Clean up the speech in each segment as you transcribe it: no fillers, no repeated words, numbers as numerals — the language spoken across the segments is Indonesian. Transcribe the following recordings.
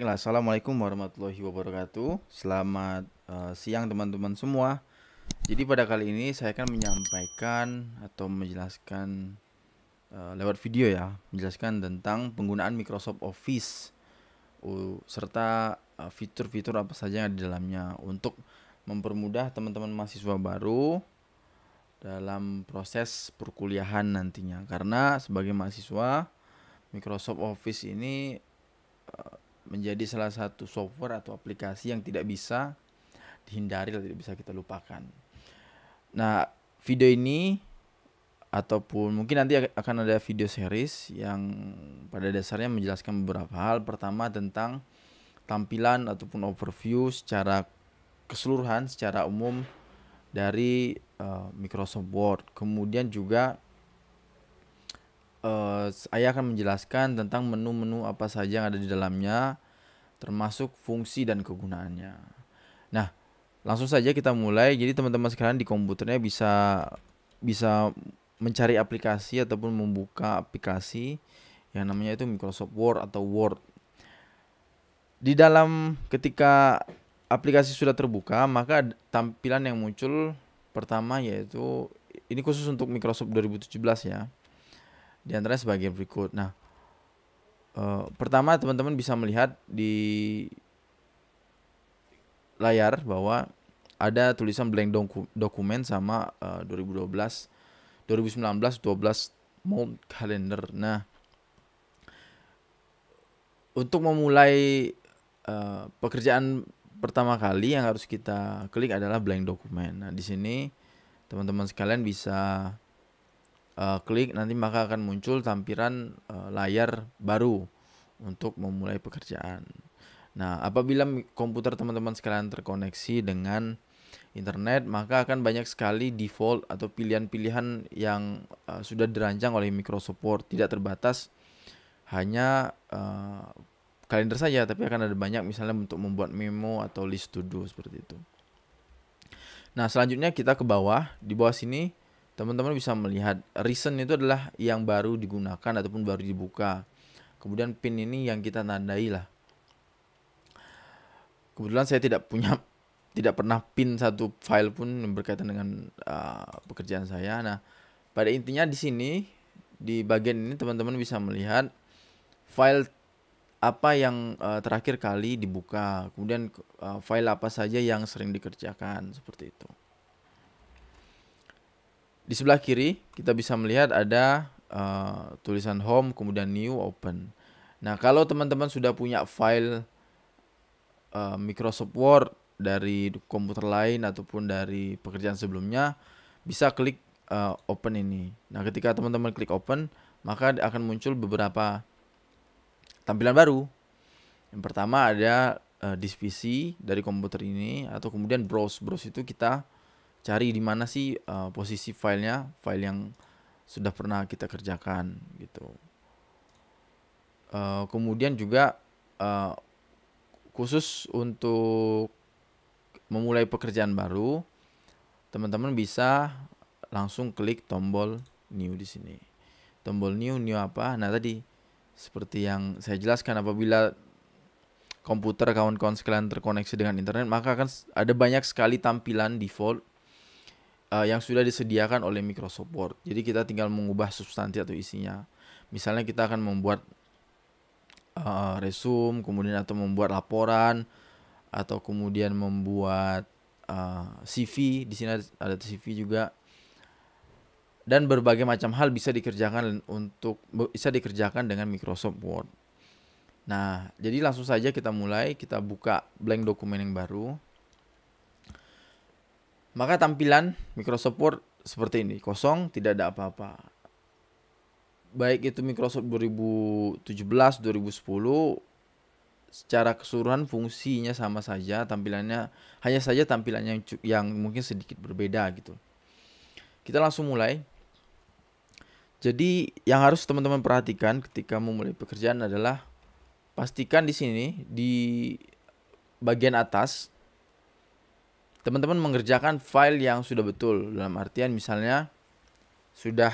Baiklah, assalamualaikum warahmatullahi wabarakatuh. Selamat siang teman-teman semua. Jadi pada kali ini saya akan menyampaikan atau menjelaskan lewat video ya, menjelaskan tentang penggunaan Microsoft Office serta fitur-fitur apa saja yang ada di dalamnya untuk mempermudah teman-teman mahasiswa baru dalam proses perkuliahan nantinya. Karena sebagai mahasiswa, Microsoft Office ini menjadi salah satu software atau aplikasi yang tidak bisa dihindari atau tidak bisa kita lupakan. Nah, video ini ataupun mungkin nanti akan ada video series yang pada dasarnya menjelaskan beberapa hal. Pertama tentang tampilan ataupun overview secara keseluruhan, secara umum dari Microsoft Word. Kemudian juga saya akan menjelaskan tentang menu-menu apa saja yang ada di dalamnya, termasuk fungsi dan kegunaannya. Nah, langsung saja kita mulai. Jadi teman-teman sekalian di komputernya bisa mencari aplikasi ataupun membuka aplikasi yang namanya itu Microsoft Word atau Word. Di dalam ketika aplikasi sudah terbuka, maka tampilan yang muncul pertama yaitu ini khusus untuk Microsoft 2017 ya. Di antaranya sebagai berikut. Nah, pertama teman-teman bisa melihat di layar bahwa ada tulisan blank dokumen sama 2019 12 month calendar. Nah, untuk memulai pekerjaan pertama kali yang harus kita klik adalah blank dokumen. Nah, di sini teman-teman sekalian bisa klik, nanti maka akan muncul tampilan layar baru untuk memulai pekerjaan. Nah, apabila komputer teman-teman sekalian terkoneksi dengan internet, maka akan banyak sekali default atau pilihan-pilihan yang sudah dirancang oleh Microsoft Word, tidak terbatas hanya kalender saja, tapi akan ada banyak misalnya untuk membuat memo atau list to do seperti itu. Nah, selanjutnya kita ke bawah. Di bawah sini teman-teman bisa melihat recent itu adalah yang baru digunakan ataupun baru dibuka. Kemudian pin ini yang kita tandai lah. Kebetulan saya tidak pernah pin satu file pun yang berkaitan dengan pekerjaan saya. Nah, pada intinya di sini di bagian ini teman-teman bisa melihat file apa yang terakhir kali dibuka, kemudian file apa saja yang sering dikerjakan seperti itu. Di sebelah kiri kita bisa melihat ada tulisan home, kemudian new, open. Nah, kalau teman-teman sudah punya file Microsoft Word dari komputer lain ataupun dari pekerjaan sebelumnya, bisa klik open ini. Nah, ketika teman-teman klik open, maka akan muncul beberapa tampilan baru. Yang pertama ada divisi dari komputer ini, atau kemudian browse itu kita cari di mana sih posisi filenya, file yang sudah pernah kita kerjakan gitu. Kemudian juga khusus untuk memulai pekerjaan baru, teman-teman bisa langsung klik tombol new di sini. Tombol new apa? Nah, tadi seperti yang saya jelaskan, apabila komputer kawan-kawan sekalian terkoneksi dengan internet, maka akan ada banyak sekali tampilan default yang sudah disediakan oleh Microsoft Word. Jadi kita tinggal mengubah substansi atau isinya. Misalnya kita akan membuat resume, kemudian atau membuat laporan, atau kemudian membuat CV. Di sini ada CV juga. Dan berbagai macam hal bisa dikerjakan dengan Microsoft Word. Nah, jadi langsung saja kita mulai, kita buka blank dokumen yang baru. Maka tampilan Microsoft Word seperti ini, kosong, tidak ada apa-apa. Baik itu Microsoft 2017, 2010, secara keseluruhan fungsinya sama saja, tampilannya hanya saja tampilannya yang mungkin sedikit berbeda gitu. Kita langsung mulai. Jadi yang harus teman-teman perhatikan ketika memulai pekerjaan adalah pastikan di sini di bagian atas teman-teman mengerjakan file yang sudah betul, dalam artian misalnya sudah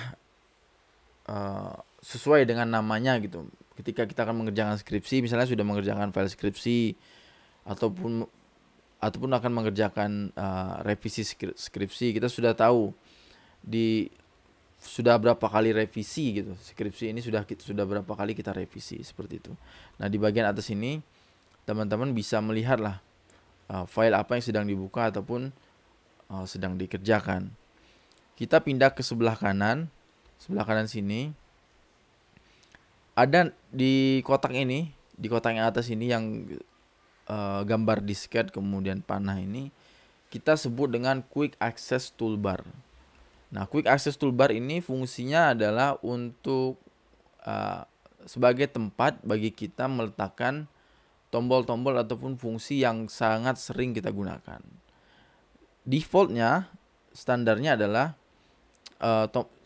sesuai dengan namanya gitu. ketika kita akan mengerjakan skripsi, misalnya sudah mengerjakan file skripsi ataupun akan mengerjakan revisi skripsi, kita sudah tahu sudah berapa kali revisi gitu. Skripsi ini sudah berapa kali kita revisi, seperti itu. Nah, di bagian atas ini teman-teman bisa melihat lah file apa yang sedang dibuka ataupun sedang dikerjakan. Kita pindah ke sebelah kanan sini. Ada di kotak ini, di kotak yang atas ini yang gambar disket kemudian panah ini, kita sebut dengan Quick Access Toolbar. Nah, Quick Access Toolbar ini fungsinya adalah untuk sebagai tempat bagi kita meletakkan tombol-tombol ataupun fungsi yang sangat sering kita gunakan. Defaultnya, standarnya adalah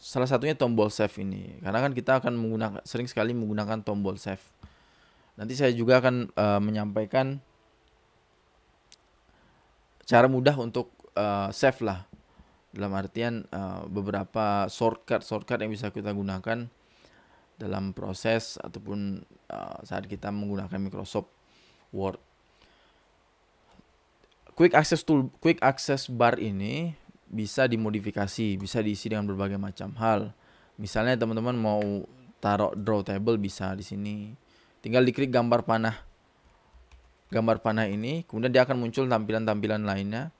salah satunya tombol save ini, karena kan kita akan sering sekali menggunakan tombol save. Nanti saya juga akan menyampaikan cara mudah untuk save lah, dalam artian beberapa shortcut yang bisa kita gunakan dalam proses ataupun saat kita menggunakan Microsoft Word. Quick Access Bar ini bisa dimodifikasi, bisa diisi dengan berbagai macam hal. Misalnya teman-teman mau taruh draw table, bisa di sini. Tinggal diklik gambar panah ini, kemudian dia akan muncul tampilan-tampilan lainnya.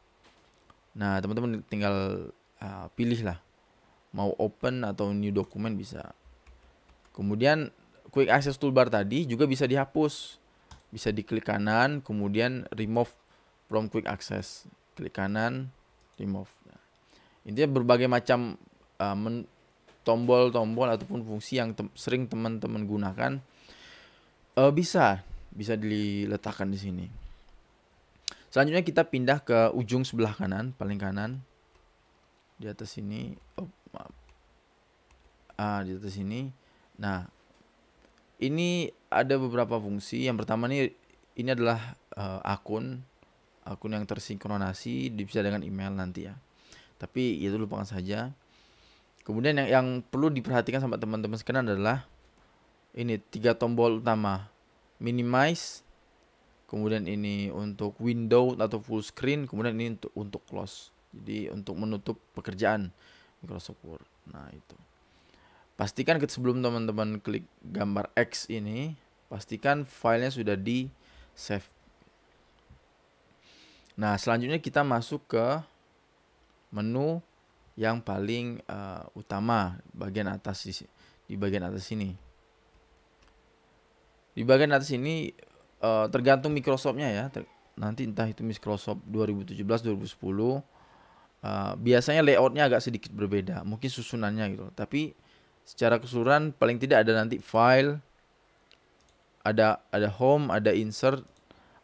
Nah, teman-teman tinggal pilih lah, mau open atau new document bisa. Kemudian Quick Access Toolbar tadi juga bisa dihapus. Bisa diklik kanan, kemudian remove from Quick Access. Klik kanan, remove. Nah, intinya berbagai macam tombol-tombol ataupun fungsi yang sering teman-teman gunakan bisa diletakkan di sini. Selanjutnya kita pindah ke ujung sebelah kanan, paling kanan. Di atas sini, di atas sini. Nah, ini ada beberapa fungsi. Yang pertama ini adalah akun yang tersinkronasi, bisa dengan email nanti ya. Tapi itu lupakan saja. Kemudian yang perlu diperhatikan sama teman-teman sekalian adalah ini 3 tombol utama. Minimize, kemudian ini untuk window atau full screen, kemudian ini untuk close. Jadi untuk menutup pekerjaan Microsoft Word. Nah, itu. Pastikan sebelum teman-teman klik gambar X ini, pastikan filenya sudah di save. Nah, selanjutnya kita masuk ke menu yang paling utama, bagian atas di bagian atas ini. Di bagian atas ini tergantung Microsoft-nya ya. Nanti entah itu Microsoft 2017, 2010, biasanya layout-nya agak sedikit berbeda, mungkin susunannya gitu. Tapi secara keseluruhan paling tidak ada nanti file, ada home, ada insert,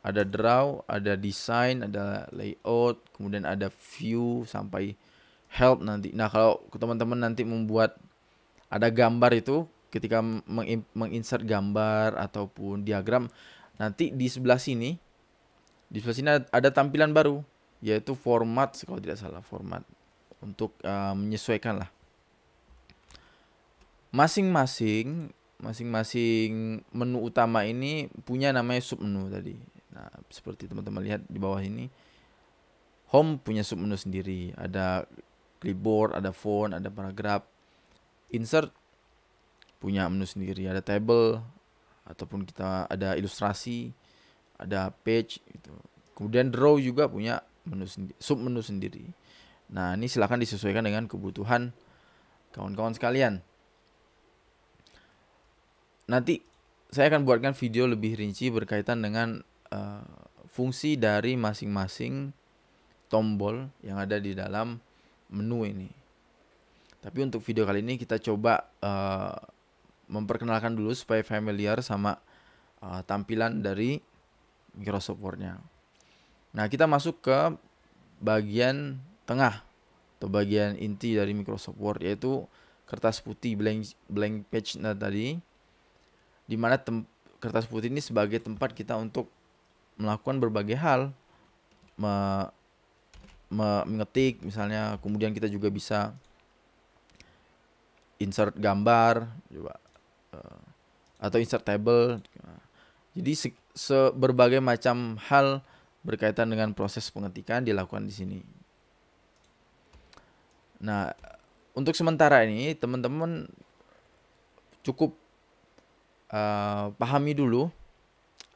ada draw, ada design, ada layout, kemudian ada view sampai help nanti. Nah, kalau teman-teman nanti membuat ada gambar itu, ketika menginsert gambar ataupun diagram, nanti di sebelah sini ada tampilan baru, yaitu format, kalau tidak salah, format untuk menyesuaikan lah. Masing-masing menu utama ini punya namanya submenu tadi. Nah, seperti teman-teman lihat di bawah ini, home punya submenu sendiri, ada clipboard, ada font, ada paragraf. Insert punya menu sendiri, ada table ataupun kita ada ilustrasi, ada page gitu. Kemudian draw juga punya submenu sendiri. Nah, ini silakan disesuaikan dengan kebutuhan kawan-kawan sekalian. Nanti saya akan buatkan video lebih rinci berkaitan dengan fungsi dari masing-masing tombol yang ada di dalam menu ini. Tapi untuk video kali ini kita coba memperkenalkan dulu supaya familiar sama tampilan dari Microsoft Word-nya. Nah, kita masuk ke bagian tengah atau bagian inti dari Microsoft Word, yaitu kertas putih blank page tadi, di mana kertas putih ini sebagai tempat kita untuk melakukan berbagai hal, mengetik misalnya, kemudian kita juga bisa insert gambar, coba atau insert table. Jadi berbagai macam hal berkaitan dengan proses pengetikan dilakukan di sini. Nah, untuk sementara ini teman-teman cukup pahami dulu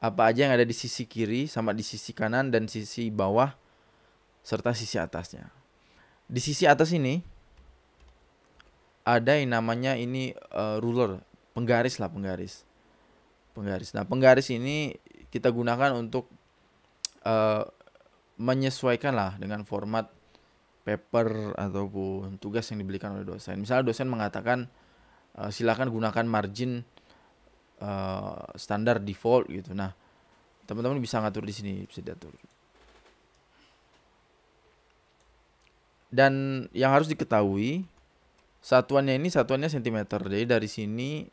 apa aja yang ada di sisi kiri sama di sisi kanan dan sisi bawah serta sisi atasnya. Di sisi atas ini ada yang namanya ini ruler, penggaris. Nah, penggaris ini kita gunakan untuk menyesuaikan lah dengan format paper ataupun tugas yang diberikan oleh dosen. Misalnya dosen mengatakan silakan gunakan margin standar default gitu. Nah, teman-teman bisa ngatur di sini, bisa diatur. Dan yang harus diketahui satuannya cm. Jadi dari sini,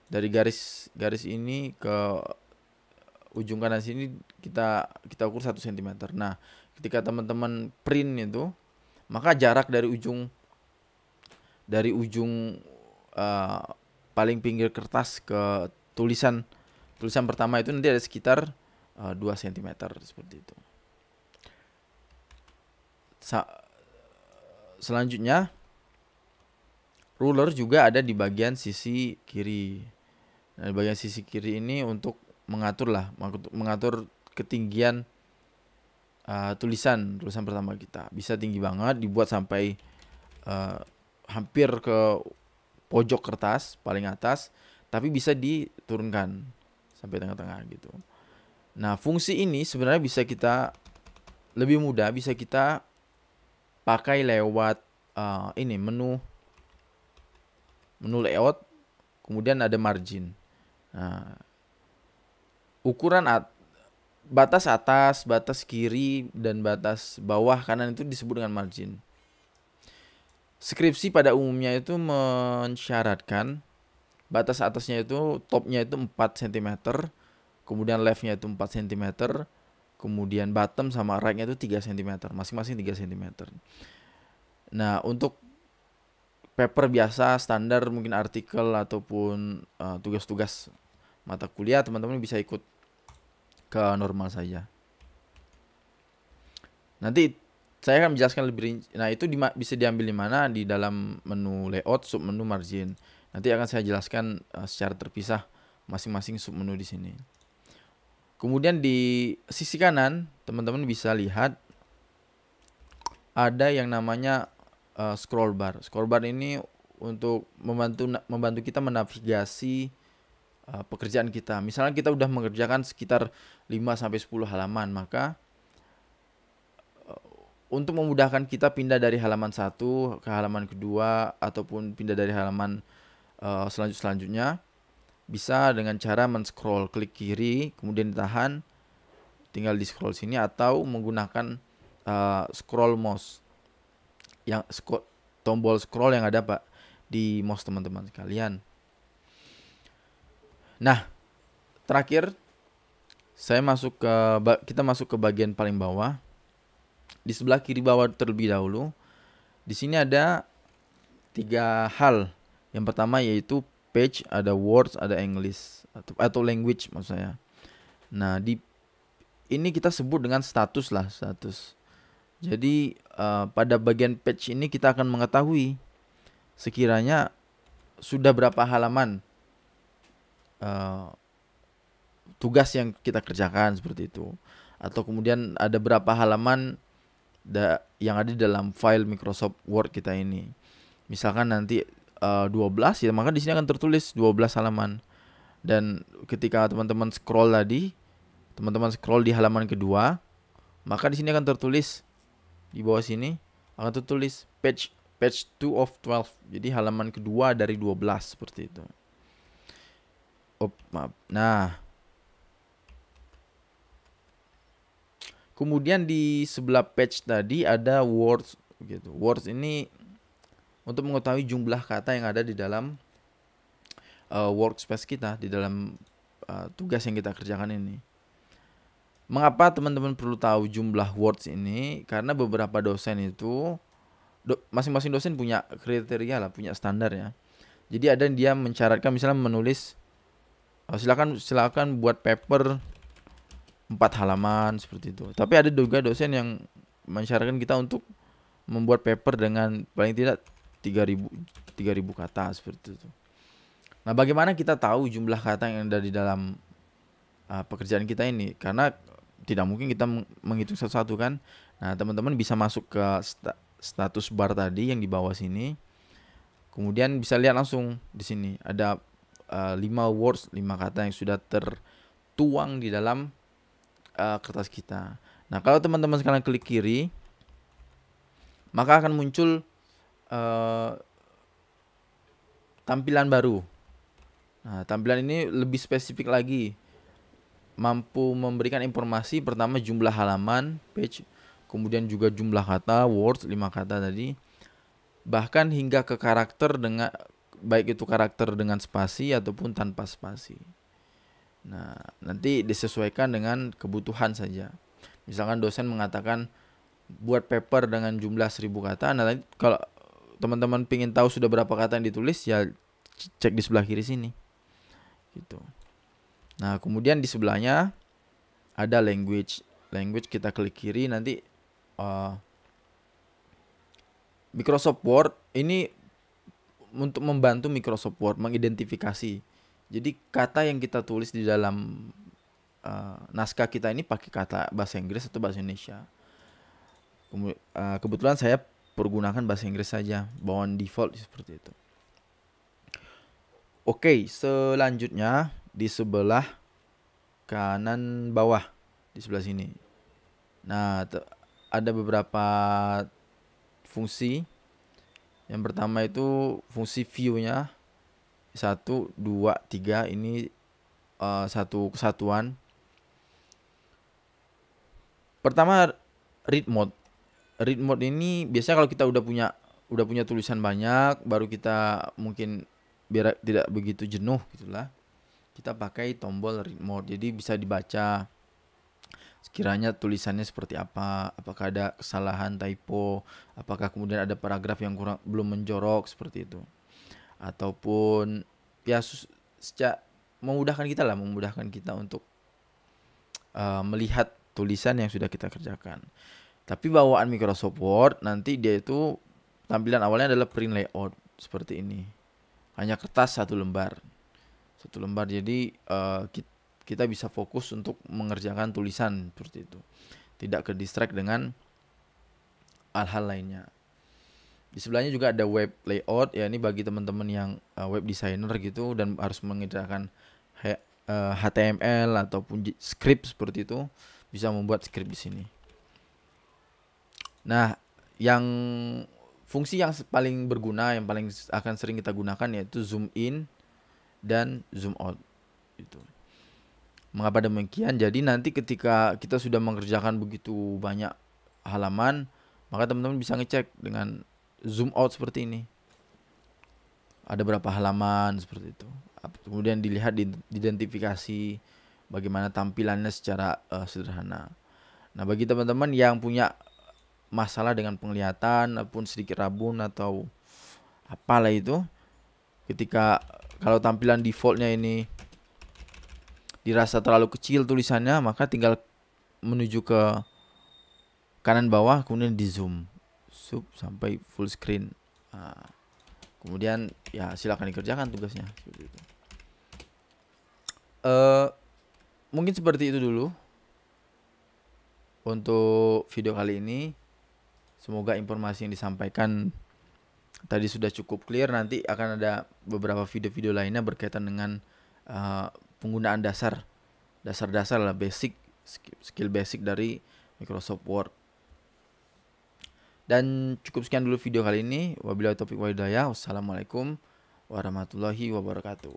dari garis ini ke ujung kanan sini kita ukur 1 cm. Nah, ketika teman-teman print itu, maka jarak dari ujung paling pinggir kertas ke tulisan pertama itu nanti ada sekitar 2 cm seperti itu. Selanjutnya ruler juga ada di bagian sisi kiri. Nah, di bagian sisi kiri ini untuk mengatur ketinggian tulisan pertama kita. Bisa tinggi banget, dibuat sampai hampir ke pojok kertas paling atas, tapi bisa diturunkan sampai tengah-tengah gitu. Nah, fungsi ini sebenarnya bisa kita lebih mudah bisa kita pakai lewat ini menu layout, kemudian ada margin. Nah, ukuran batas atas, batas kiri, dan batas bawah kanan itu disebut dengan margin. Skripsi pada umumnya itu mensyaratkan batas atasnya itu, topnya itu 4 cm, kemudian leftnya itu 4 cm, kemudian bottom sama right-nya itu 3 cm, masing-masing 3 cm. Nah, untuk paper biasa, standar, mungkin artikel ataupun tugas-tugas mata kuliah, teman-teman bisa ikut ke normal saja. Nanti saya akan menjelaskan lebih rinci. Nah, itu bisa diambil di mana? Di dalam menu layout, submenu margin. Nanti akan saya jelaskan secara terpisah masing-masing submenu di sini. Kemudian di sisi kanan, teman-teman bisa lihat ada yang namanya scroll bar. Scroll bar ini untuk membantu kita menavigasi pekerjaan kita. Misalnya kita udah mengerjakan sekitar 5-10 halaman, maka untuk memudahkan kita pindah dari halaman 1 ke halaman kedua ataupun pindah dari halaman selanjutnya, bisa dengan cara men-scroll, klik kiri, kemudian ditahan, tinggal di scroll sini, atau menggunakan scroll mouse, yang tombol scroll yang ada Pak di mouse teman-teman sekalian. Nah, terakhir kita masuk ke bagian paling bawah. Di sebelah kiri bawah terlebih dahulu, di sini ada 3 hal. Yang pertama yaitu page, ada words, ada English atau language maksud saya. Nah, ini kita sebut dengan status. Jadi pada bagian page ini kita akan mengetahui sekiranya sudah berapa halaman tugas yang kita kerjakan seperti itu, atau kemudian ada berapa halaman yang ada di dalam file Microsoft Word kita ini. Misalkan nanti 12, ya maka di sini akan tertulis 12 halaman. Dan ketika teman-teman scroll di halaman kedua, maka di sini akan tertulis di bawah sini akan tertulis page 2 of 12. Jadi halaman kedua dari 12 seperti itu. Maaf. Nah, kemudian di sebelah page tadi ada words gitu. Words ini untuk mengetahui jumlah kata yang ada di dalam workspace kita, di dalam tugas yang kita kerjakan ini. Mengapa teman-teman perlu tahu jumlah words ini? Karena beberapa dosen itu masing-masing dosen punya kriteria lah, punya standar ya. Jadi ada yang dia mensyaratkan misalnya menulis silakan buat paper 4 halaman seperti itu. Tapi ada juga dosen yang mensyaratkan kita untuk membuat paper dengan paling tidak 3000 kata seperti itu. Nah, bagaimana kita tahu jumlah kata yang ada di dalam pekerjaan kita ini? Karena tidak mungkin kita menghitung satu-satu kan. Nah, teman-teman bisa masuk ke status bar tadi yang di bawah sini. Kemudian bisa lihat langsung di sini ada 5 words, 5 kata yang sudah tertuang di dalam kertas kita. Nah, kalau teman-teman sekarang klik kiri, maka akan muncul tampilan baru. Nah, tampilan ini lebih spesifik lagi, mampu memberikan informasi pertama jumlah halaman, page, kemudian juga jumlah kata, words, 5 kata tadi, bahkan hingga ke karakter dengan baik itu karakter dengan spasi ataupun tanpa spasi. Nah, nanti disesuaikan dengan kebutuhan saja. Misalkan dosen mengatakan buat paper dengan jumlah 1000 kata. Nah, kalau teman-teman ingin tahu sudah berapa kata yang ditulis, ya cek di sebelah kiri sini. Gitu. Nah, kemudian di sebelahnya ada language. Language kita klik kiri, nanti Microsoft Word ini untuk membantu Microsoft Word mengidentifikasi. Jadi kata yang kita tulis di dalam naskah kita ini pakai kata bahasa Inggris atau bahasa Indonesia. Kebetulan saya pergunakan bahasa Inggris saja, bawaan default seperti itu. Oke, selanjutnya di sebelah kanan bawah, di sebelah sini. Nah, ada beberapa fungsi. Yang pertama itu fungsi view-nya 1, 2, 3 ini satu kesatuan. Pertama, read mode. Read mode ini biasanya kalau kita udah punya tulisan banyak, baru kita mungkin biar tidak begitu jenuh gitulah, kita pakai tombol read mode. Jadi bisa dibaca sekiranya tulisannya seperti apa, apakah ada kesalahan, typo, apakah kemudian ada paragraf yang belum menjorok seperti itu, ataupun ya memudahkan kita untuk melihat tulisan yang sudah kita kerjakan. Tapi bawaan Microsoft Word nanti dia itu tampilan awalnya adalah print layout seperti ini, hanya kertas satu lembar. Jadi kita bisa fokus untuk mengerjakan tulisan seperti itu, tidak ke distract dengan hal-hal lainnya. Di sebelahnya juga ada web layout, ya ini bagi teman-teman yang web designer gitu dan harus mengerjakan HTML ataupun script seperti itu, bisa membuat script di sini. Nah, yang fungsi yang paling berguna, yang paling akan sering kita gunakan yaitu zoom in dan zoom out. Itu. Mengapa demikian? Jadi nanti ketika kita sudah mengerjakan begitu banyak halaman, maka teman-teman bisa ngecek dengan zoom out seperti ini. Ada berapa halaman seperti itu. Kemudian dilihat diidentifikasi bagaimana tampilannya secara sederhana. Nah, bagi teman-teman yang punya masalah dengan penglihatan ataupun sedikit rabun atau apalah itu, ketika kalau tampilan defaultnya ini dirasa terlalu kecil tulisannya, maka tinggal menuju ke kanan bawah, kemudian di zoom sampai full screen. Nah, kemudian ya silakan dikerjakan tugasnya seperti itu. Mungkin seperti itu dulu untuk video kali ini. Semoga informasi yang disampaikan tadi sudah cukup clear. Nanti akan ada beberapa video-video lainnya berkaitan dengan penggunaan dasar lah, skill basic dari Microsoft Word. Dan cukup sekian dulu video kali ini. Wabillahi taufiq wal hidayah. Wassalamualaikum warahmatullahi wabarakatuh.